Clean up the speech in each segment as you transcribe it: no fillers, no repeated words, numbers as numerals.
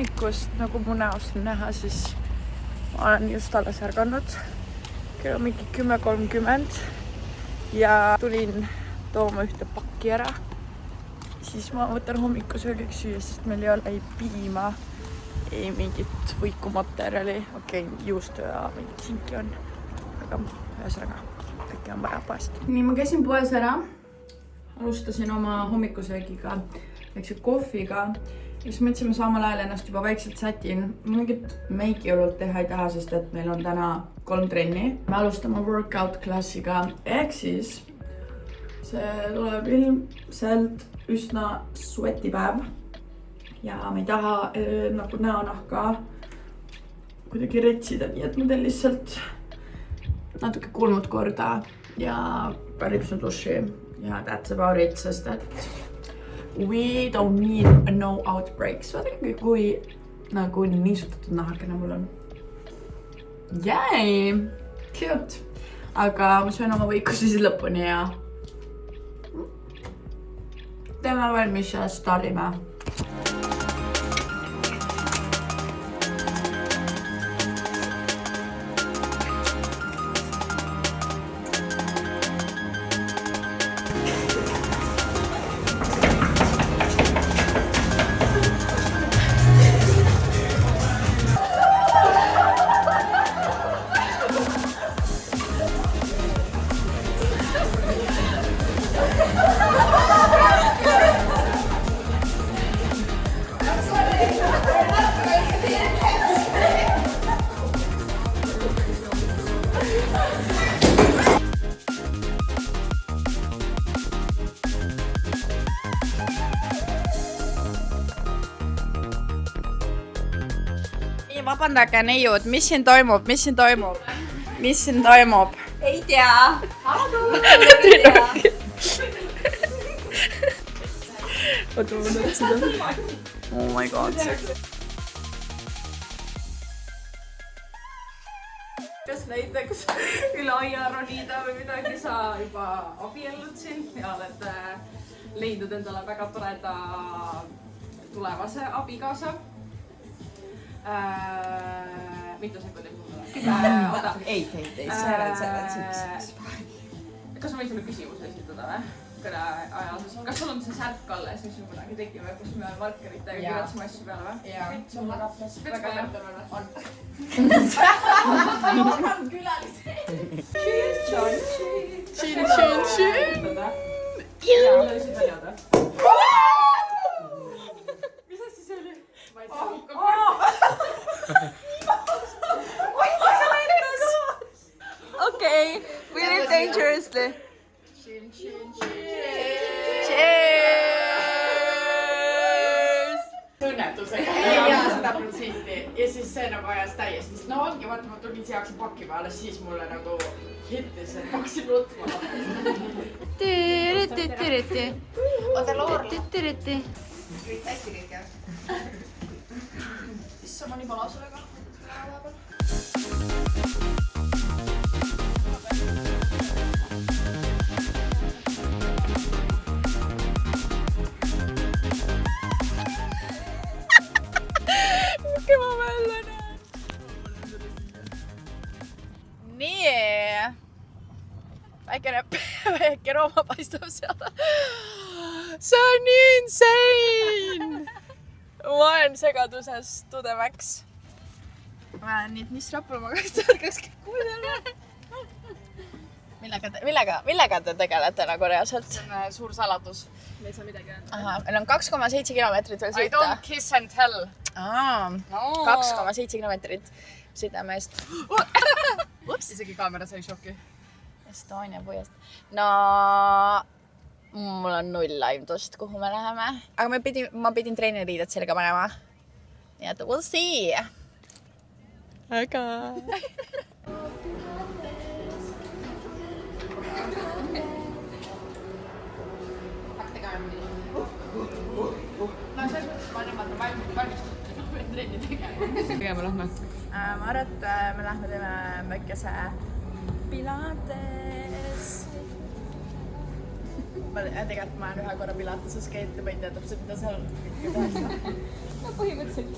hommikust, nagu mu näost on näha, siis ma olen just alles ärganud. Kell on mingi 10:30 ja tulin tooma ühte pakki ära. Siis ma võtan hommikusöögiks süüa, sest meil ei ole ei piima, ei mingit võikumaterjali. Okei, juustu ja mingit sinki on. Aga ühesõnaga, kõike on vaja poest. Nii, ma käisin poes ära. Alustasin oma hommikusöögiga, väikse kohviga. Ja siis mõtlesime samal ajal ennast juba väikselt sätin. Mingit meiki olnud teha ei taha, sest et meil on täna 3 trenni. Me alustame workout klassiga. Ehk siis see tuleb ilmselt üsna sweaty päev. Ja me ei taha nagu näonahka kuidagi retsida, nii et ma teen lihtsalt natuke kulmud korda ja päripsu duši. Ja that's about it, sest et we don't need no outbreaks. Vaadake, kui nagu niisutatud nahakene mul on. Jäi! Cute! Aga ma söön oma võikusi siis lõpuni ja teeme valmis ja stardime. Vabandage neiud, mis siin toimub? Ei tea. Ei tea. Oota, ma mõtlen seda. Oh my god. Kas näiteks üle aia ronida või midagi sa juba abiellud siin ja oled leidnud endale väga toreda tulevase abikaasa? Mitu sekundit? Oota. Ei, säärad. Kas ma võin sulle küsimuse esitada või? Kõne ajas. Kas sul on see särk alles, mis me kunagi tegime, kus me markeritega kirjutasime asju peale või? Jaa. Sul on raplas. Väga märtame või? On. Ma olen külalise. Tšin. Jaa, lõisid väljada. Mis asja see oli? Ma ei tea. Okay, we live dangerously. Cheers! Tunnetusega. Jaa, 100%. Ja siis see nagu ajas täiesti. No ongi, vaata, ma tulin siia hakkasin pakkima, alles siis mulle nagu hittis, et hakkasin nutma. Oota, Loorla. Kõik hästi kõik jah. Issa ma nii palasega. Mikä mä vällen näen? Niin. Väike rooma paistab sealt. See on nii insane! Ma olen segaduses to the max. Nii, et mis rapul ma kas kuuleme? Millega te tegelete nagu reaalselt? See on suur saladus. Me ei saa midagi öelda. Aha, meil on 2,7 kilomeetrit veel sõita. I don't kiss and tell. 2,7 kilomeetrit sõidame eest. Isegi kaamera sai šoki. Estonia puiest. No, mul on null aimdust, kuhu me läheme. Aga ma pidin treeneriided selga panema. Nii et we'll see. Aga. No selles mõttes ma niimoodi valmistunud trenni tegema lähme. Ma arvan, et me lähme teeme väikese pilates. tegelikult ma olen ühe korra Pilateses käinud ja ma ei tea täpselt, mida seal tehakse. No põhimõtteliselt.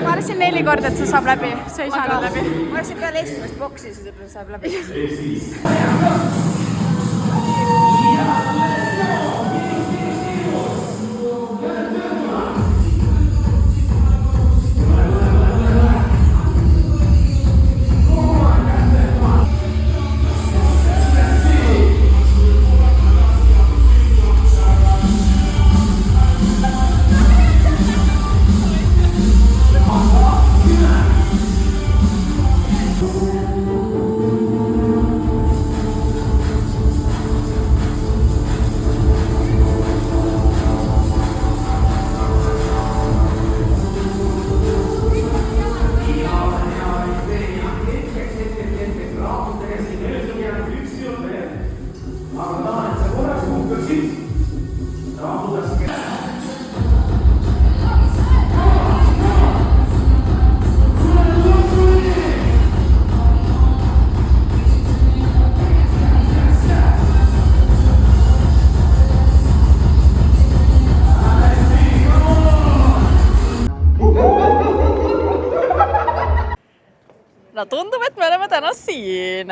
ma arvasin 4 korda, et see saab läbi, see ei saanud läbi. Ma arvasin peale esimest boksi, siis saab läbi. no tundub, et me oleme täna siin.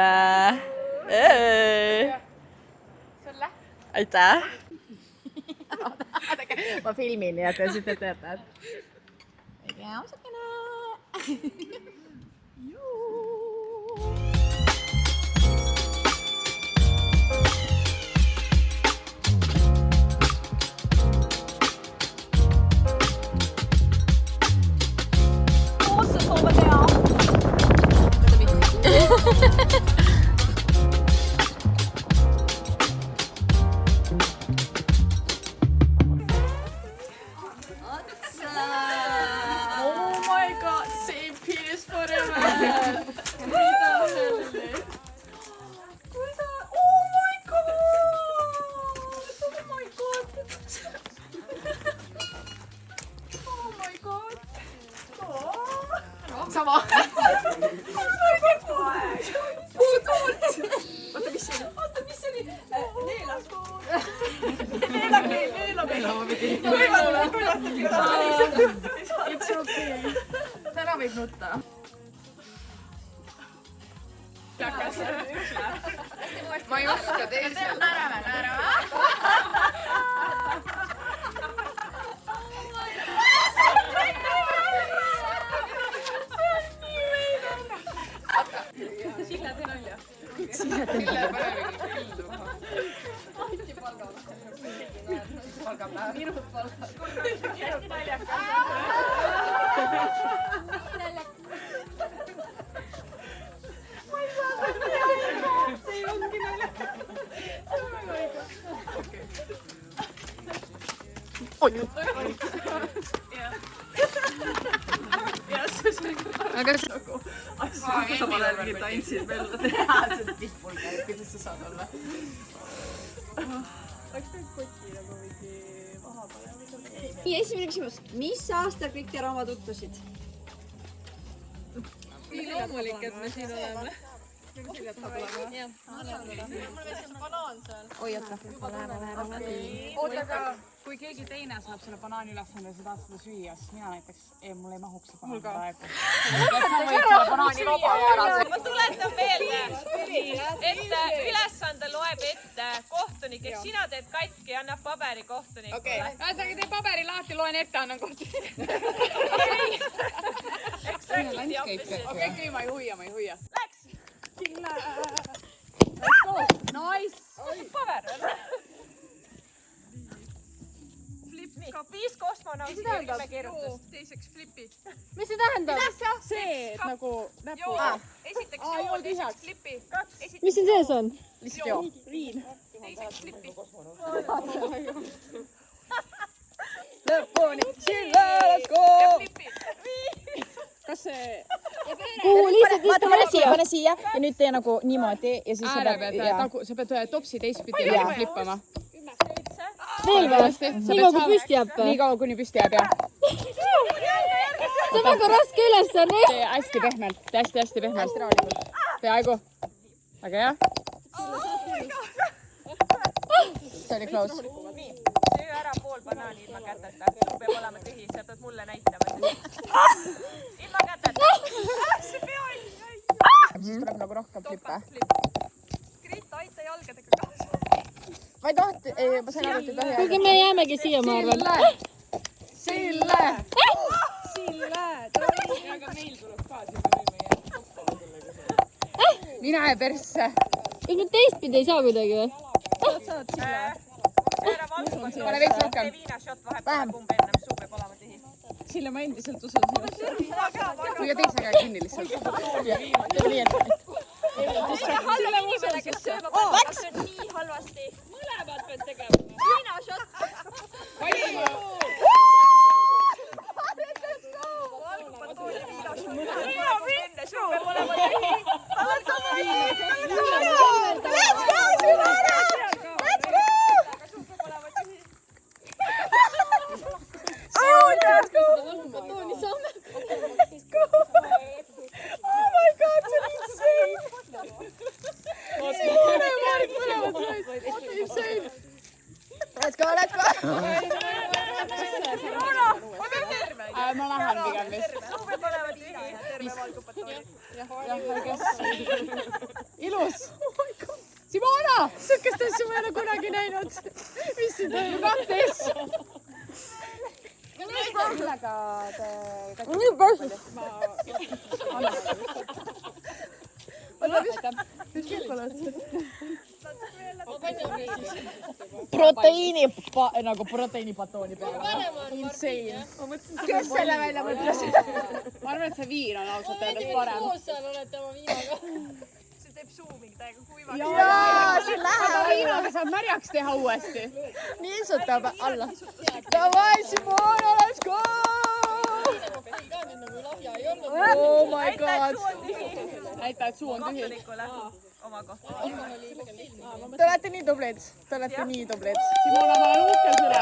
Sulle? Aitäh. Ma filmin nii, et te siis teate, et... Ei tea, osakene. Koos soova teha. Oh my god, same penis forever. Sama. Oota, mis see oli? It's okay. Täna võib nutta. Ma ei oska teisel. Naerame. Sille teen nalja. Sille paneme kildu. Palgapäev. Minut palgapäev. Hästi naljakas. Ma ei saa seda teha. See ei ongi naljakas. See on väga õige. Okei. Aga nagu asju, sa paned mingit tantsid veel teha, see tipul käib, kuidas sa saad olla? Läks nüüd koti nagu mingi vahepeale. Nii, esimene küsimus. Mis aastal kõik teie oma tutvusid? Nii loomulik, et me siin oleme. Oi, oota. Oota, aga kui keegi teine saab selle banaani ülesande ja sa tahad seda süüa, siis mina näiteks, mul ei mahuks see banaan praegu. Ma tuletan meelde, et ülesande loeb ette kohtunik, eks sina teed katki ja annab paberi kohtunikule. Ühesõnaga tee paberi lahti, loen ette, annan kohtunikule. Okei, ma ei huia. Läks! Nice! Paber veel. Flip-ka, 5 kosmonauti ja 10 kirjutust. Teiseks flipi. Mis see tähendab? See, et nagu näpu... Esiteks joo, teiseks flipi. Mis siin sees on? Lihtsalt joo. Teiseks flipi. Lõpuni! Silla, let's go! Kas see... Kuhu lihtsalt pane siia ja nüüd tee nagu niimoodi ja siis ääre pead, sa pead topsi teistpidi flippama. Veel või? Nii kaua kui püsti jääb või? Nii kaua kuni püsti jääb, jah. See on väga raske ülesanne. Tee hästi pehmelt, hästi pehmelt. Peaaegu. Väga hea. See oli close. Söö ära pool banaani ilma käteta. Sul peab olema tühi, sa pead mulle näitama. Ilma käteta. See peaaegu. Siis tuleb nagu rohkem flippe. Grit, aita jalgadega kaasa. Ma ei tahti, ma sain aru, et ei tohi. Kuulge, me jäämegi siia, ma arvan. Sille! Mine persse. Kas me teistpidi ei saa kuidagi või? Ära valgu. Pane veits rohkem. Tee viinašot vahepeal kumb ennem, suu peab olema tühi. Sille ma endiselt usun sinusse. Püüa teise käe kinni lihtsalt. Halb inimene, kes sööma panna, kas see on nii halvasti? Mõlemad pead tegema. Viinašot. Valgupatooni viinašot. Enne suu peab olema tühi. Tal on sama asi. Let's go, Silvana! Let's go! Suu peab olema tühi. Valgupatooni saame. Oh my god, see on insane! ilus. Simona! Sükest asju ma ei ole kunagi näinud. Mis siin toimub? Kaktis! millega te... Nii pääsus. Proteiinipatooni peale. Insane. Kes selle välja mõtles? Ma arvan, et see viin on ausalt öeldes parem. see teeb suuming täiega kuivaks. Jaa, see Aga viinaga saab märjaks teha uuesti. niisutab alla. Davai, Simona, let's go! Oh my god. Näita, et suu on tühi. oma kohta. Te olete nii tublid. Te olete nii tublid. Simona, ma olen uhke sulle.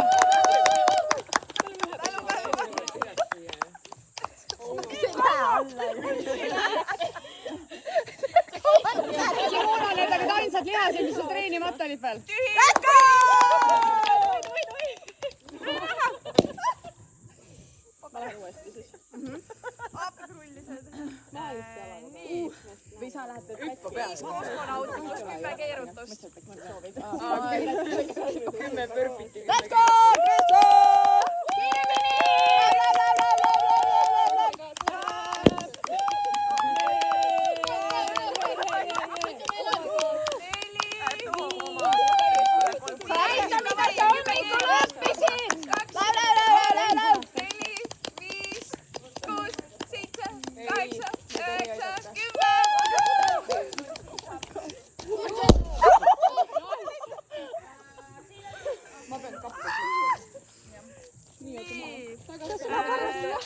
Simona, need olid ainsad lihased, mis sul treenimata olid veel. Let's go! Nii. Või sa lähed 5 kosmonauti pluss 10 keerutust. 10 pörpiti. Let's go! Kristo!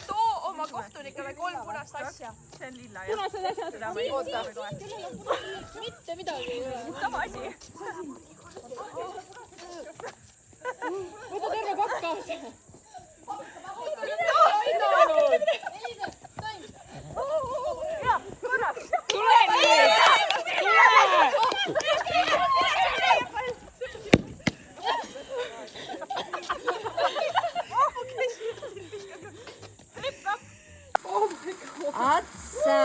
Too oma kohtunikele 3 punast asja. See on lilla, jah. Punased asjad. Mitte midagi ei ole. Sama asi. Võta terve pakk kaasa. Tule nüüd! Atsa!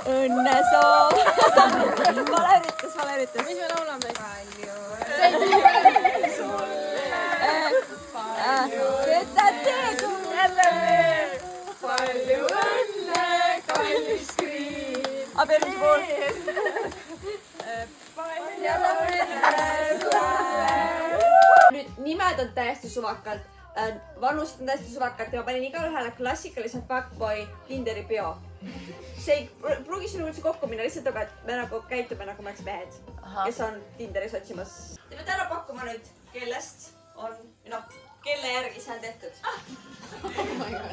Õnnesoov! Vale üritus. Mis me laulame? Võtad teegu jälle veel! Palju õnne, kallis Kriin! Abielus pool! Nüüd nimed on täiesti suvakad, vanust on täiesti suvakad ja ma panin igale ühele klassikalise fuckboy Tinderi bio. See ei pruugi sinuga üldse kokku minna, lihtsalt aga, et me nagu käitume nagu me oleks mehed, kes on Tinderis otsimas. Te peate ära pakkuma nüüd, kellest on, kelle järgi see on tehtud.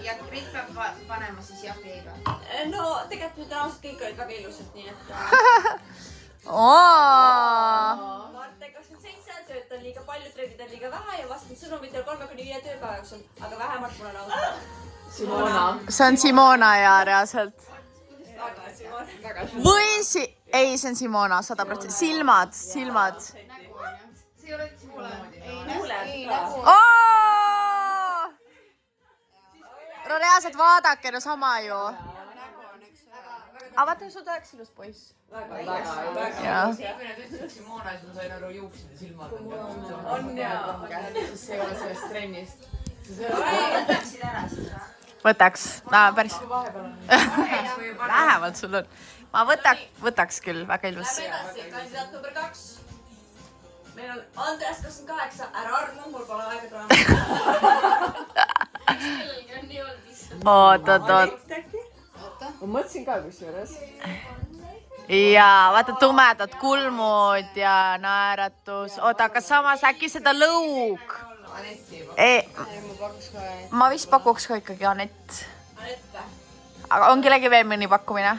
Ja kõik peab panema siis jah või ei või? No tegelikult nüüd ausalt kõik olid väga ilusad, nii et... Marte 27, töötan liiga palju, treenid on liiga vähe ja vastan sõnumitel 3-5 tööpäeva jooksul, aga vähemalt mul on auto. Simona. See on Simona ja reaalselt. Või ei, see on Simona, 100%. Silmad. See ei ole Simona. No reaalselt vaadake, no sama ju. Aga vaata, sul oleks ilus poiss. Väga. Jah. See ütles Simona, siis ma sain aru juuksed ja silmad. On jaa. Siis ei ole sellest trennist. Võtaksid ära siis või? Võtaks. Päris. Vähemalt sul on. Ma võtaks küll, väga ilus. Lähme edasi, kandidaat number 2. Meil on Andres 28, ära armu, mul pole aega tulema. Oot. Ma mõtlesin ka kusjuures. Jaa, vaata tumedad kulmud ja naeratus. Oota, aga samas äkki seda lõug? Ma vist pakuks ka ikkagi Anett. Aga on kellegi veel mõni pakkumine?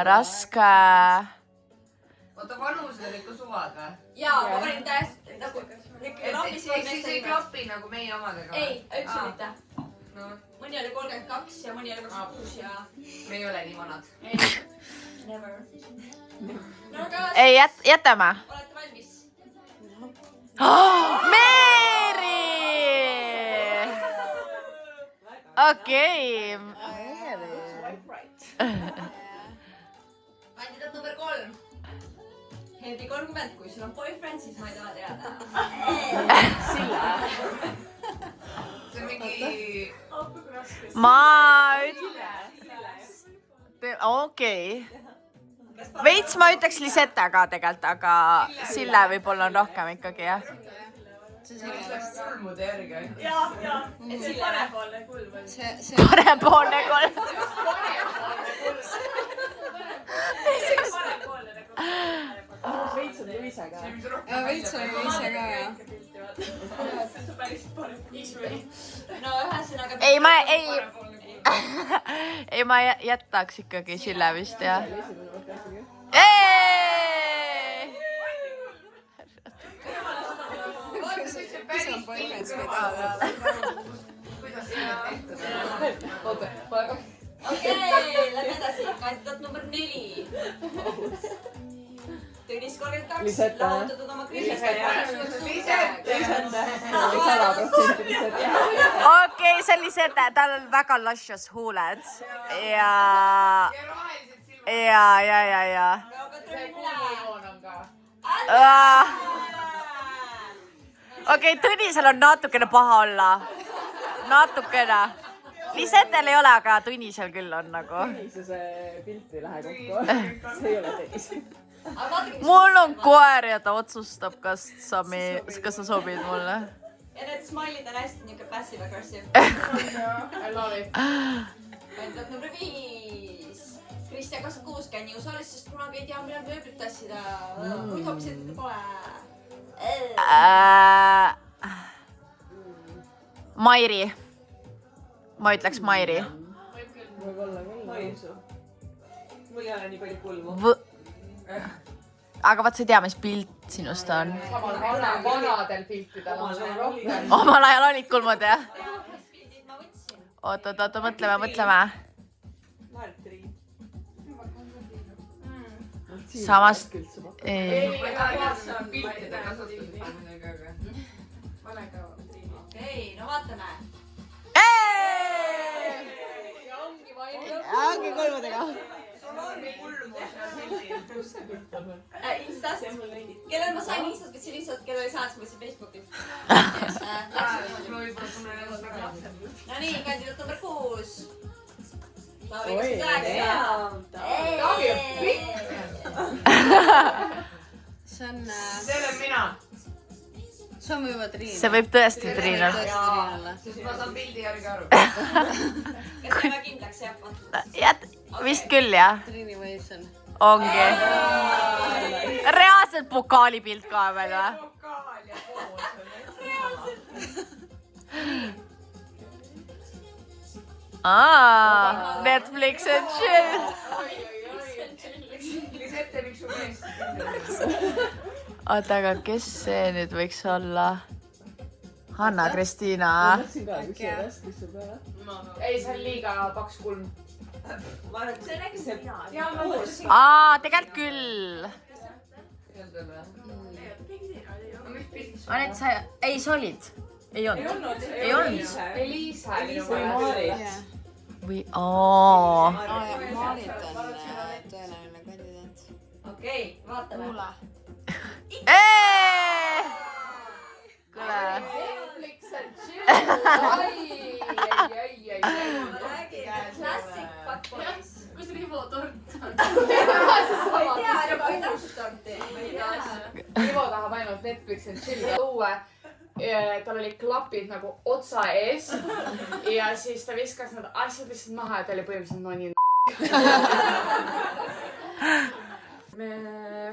Raske. Oota, vanused olid ka suvad või? Jaa, ma panin täiesti nagu... Siis ei klapi nagu meie omadega? Ei, üldse mitte. Mõni oli 32 ja mõni oli 26 ja... Me ei ole nii vanad. Never. Ei, jätame. Olete valmis? Meeri! okei. kandidaat number 3. Henri 30, kui sul on boyfriend, siis ma ei taha teada. see on mingi... ma okei. Veits ma ütleks Lisette ka tegelikult, aga Sille võib-olla on rohkem ikkagi, jah. kulmude järgi. Et Sille parempoolne kulm on. Parempoolne kolm. veits on Luisa ka. veits on Luisa ka, jah. No ühesõnaga... Ei, ma jätaks ikkagi Sille vist, jah. Mis on boyfriend, sa ei taha teada. kuidas see on tehtud? Okei, lähme edasi. Kandidaat number 4. Tõnis 32, lahutatud oma kriisist. Okei, see oli see, tal on väga luscious huuled. Ja. Okei, Tõnisel on natukene paha olla. Natukene. Lisetel ei ole, aga Tõnisel küll on nagu. Tõnise see pilt ei lähe kokku. See ei ole Tõnis. Mul on koer ja ta otsustab, kas sa sobid mulle. Ja need smilid on hästi niuke passive-aggressive. I love it. Kandidaat number 5. Kristjan 26, käin jõusaalis, sest kunagi ei tea, millal mööblit tassida. Muid hoopis ette pole. Mairi. Ma ütleks Mairi. Võib-olla küll. Mul ei ole nii palju kulmu. Aga vaat sa ei tea, mis pilt sinust on. Samal vanadel piltidel on sul rohkem. Omal ajal olid kulmud, jah? Oot, mõtleme. Samas... piltide kasutuspanedega. Okei, no vaatame. Ongi kulmudega. Instast. Kellel ma sain Instat, võtsin Instat, kellel ei saanud, ma võtsin Facebookist. No nii, kandidaat number 6. Taavi 29. Taavi on pikk. See on mina. See on juba Triin. See võib tõesti Triin olla. Sest ma saan pildi järgi aru. Kas teeme kindlaks jääb? Vist küll, jah. Triini Mason. Ongi. Reaalselt pokaalipilt ka veel, või? Netflix and chill. Lisette, miks su meest? Oota, aga kes see nüüd võiks olla? Hanna-Kristiina. Mõtlesin ka, kus sul peale. Ei, see on liiga paks kulm. See nägis mina. Tegelikult küll. Ei, sa olid. Ei olnud. Elisa. Või Maarit. Või Maarit on tõenäoline kandidaat. Okei, vaatame. Kuule. Netflix and chill. Classic fuckboys. Kus Rivo tort on? Ma ei tea, juba ei täpselt torti. Rivo tahab ainult Netflix and chill õue. Tal olid klapid nagu otsa ees ja siis ta viskas need asjad lihtsalt maha ja ta oli põhimõtteliselt no nii me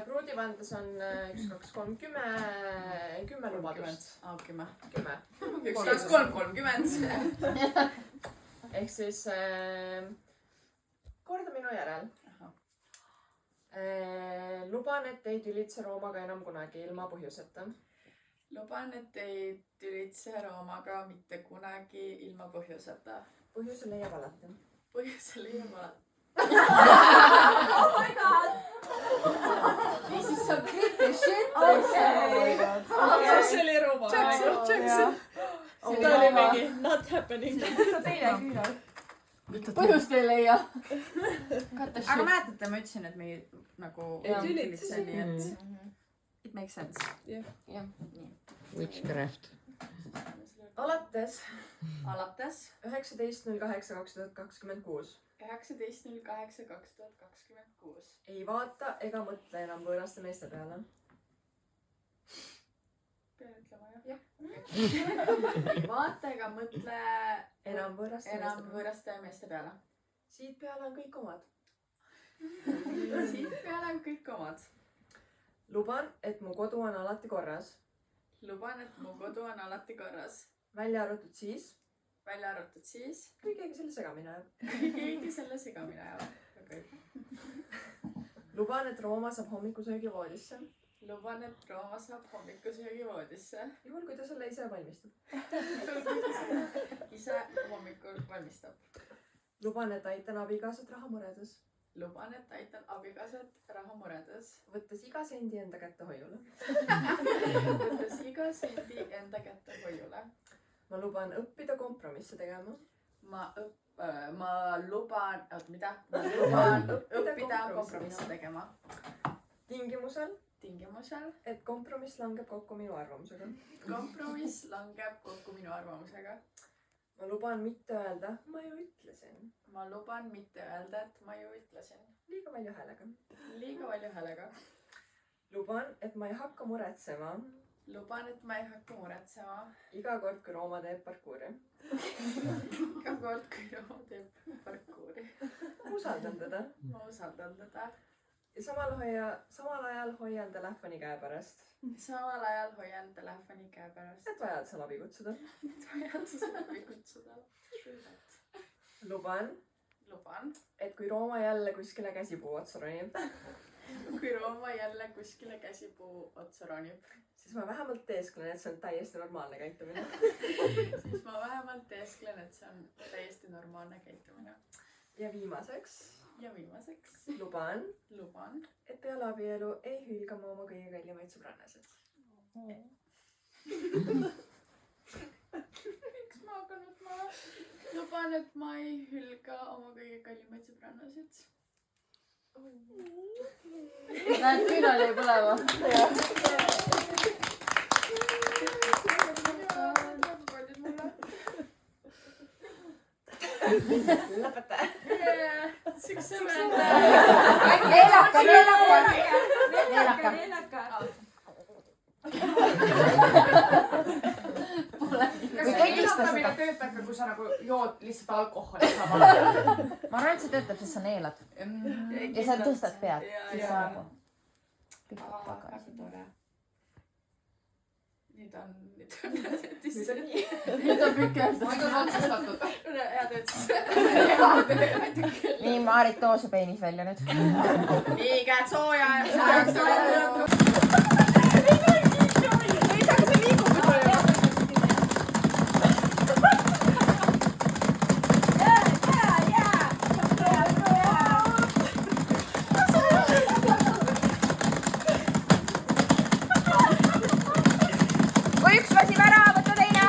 pruudivandes on 1, 2, 3, 10 lubadust. 10. 1, 2, 3, 30. Ehk siis korda minu järel. Luban, et ei tülitse Roomaga enam kunagi ilma põhjuseta. Luban, et ei tülitse Roomaga mitte kunagi ilma põhjuseta. Põhjuse leiab alati. Põhjuse leiab alati. Oh my god! This is some creepy shit. See oli Rooma. ta oli mingi not happening. põhjust ei leia. aga mäletate, ma ütlesin, et me nagu tülitse, nii et it makes sense. Witchcraft. alates 19.08.2026 ei vaata ega mõtle enam võõraste meeste peale. pean ütlema jah. ei vaata ega mõtle enam võõraste meeste peale. Siit peale on kõik omad. siit peale on kõik omad. luban, et mu kodu on alati korras. luban, et mu kodu on alati korras. välja arvatud siis, kui keegi selle segamini ajab. keegi selle segamini ajab. luban, et Rooma saab hommikusöögi voodisse. luban, et Rooma saab hommikusöögi voodisse. juhul, kui ta selle ise valmistab. ise hommikul valmistab. luban, et aitan abikaasat rahamuredes. luban, et aitan abikaasat rahamuredes. võttes iga sendi enda kätte hoiule. võttes iga sendi enda kätte hoiule. ma luban õppida kompromisse tegema. Ma luban, mida? Ma luban õppida kompromisse tegema. tingimusel, et kompromiss langeb kokku minu arvamusega. kompromiss langeb kokku minu arvamusega. ma luban mitte öelda, ma ju ütlesin. ma luban mitte öelda, et ma ju ütlesin. liiga palju häälega. luban, et ma ei hakka muretsema. luban, et ma ei hakka muretsema. iga kord, kui Rooma teeb parkuuri. iga kord, kui Rooma teeb parkuuri. ma usaldan teda. ma usaldan teda. ja samal ajal hoian telefoni käe pärast. samal ajal hoian telefoni käe pärast. et vajadusel abi kutsuda. luban, et kui Rooma jälle kuskile käsipuu otsa ronib, siis ma vähemalt teesklen, et see on täiesti normaalne käitumine. ja viimaseks, luban, et peale abielu ei hülga ma oma kõige kallimaid sõbrannasid. miks ma hakanud ma luban, et ma ei hülga oma kõige kallimaid sõbrannasid. Näed, küünal jäi põlema. lõpeta. Neelaka. Kas see neelakamine töötab ka, kui sa nagu jood lihtsalt alkoholi sama? Ma arvan, et see töötab, sest sa neelad. Ja sa tõstad pead. Siis sa nagu pikad tagasi. Väga tore. Nüüd on Nüüd on pükest. Nüüd on otsustatud. Head ütles. Nii, Maarit, too see peenis välja nüüd. Nii, käed sooja. Kui üks lasib ära, võta teine.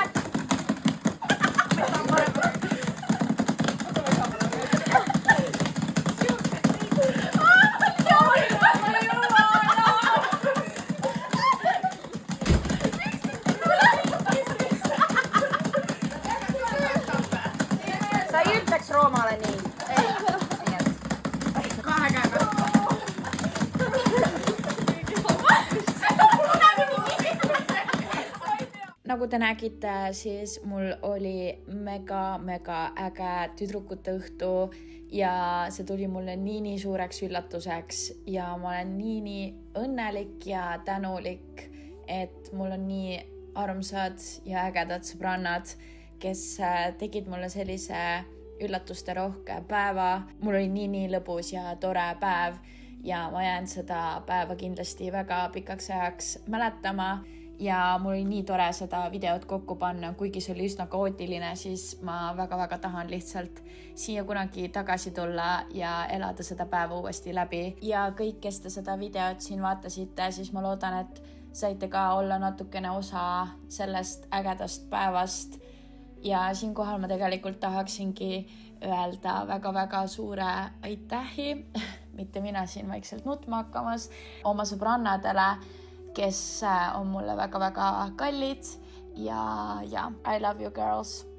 Sa ei ütleks Roomale nii. Kahe käega. nagu te nägite, siis mul oli mega äge tüdrukute õhtu ja see tuli mulle nii suureks üllatuseks ja ma olen nii õnnelik ja tänulik, et mul on nii armsad ja ägedad sõbrannad, kes tegid mulle sellise üllatuste rohke päeva. Mul oli nii lõbus ja tore päev ja ma jään seda päeva kindlasti väga pikaks ajaks mäletama. Ja mul oli nii tore seda videot kokku panna, kuigi see oli üsna kaootiline, siis ma väga tahan lihtsalt siia kunagi tagasi tulla ja elada seda päeva uuesti läbi. Ja kõik, kes te seda videot siin vaatasite, siis ma loodan, et saite ka olla natukene osa sellest ägedast päevast ja siinkohal ma tegelikult tahaksingi öelda väga-väga suure aitähi, mitte mina siin vaikselt nutma hakkamas, oma sõbrannadele, kes on mulle väga-väga kallid ja I love you girls.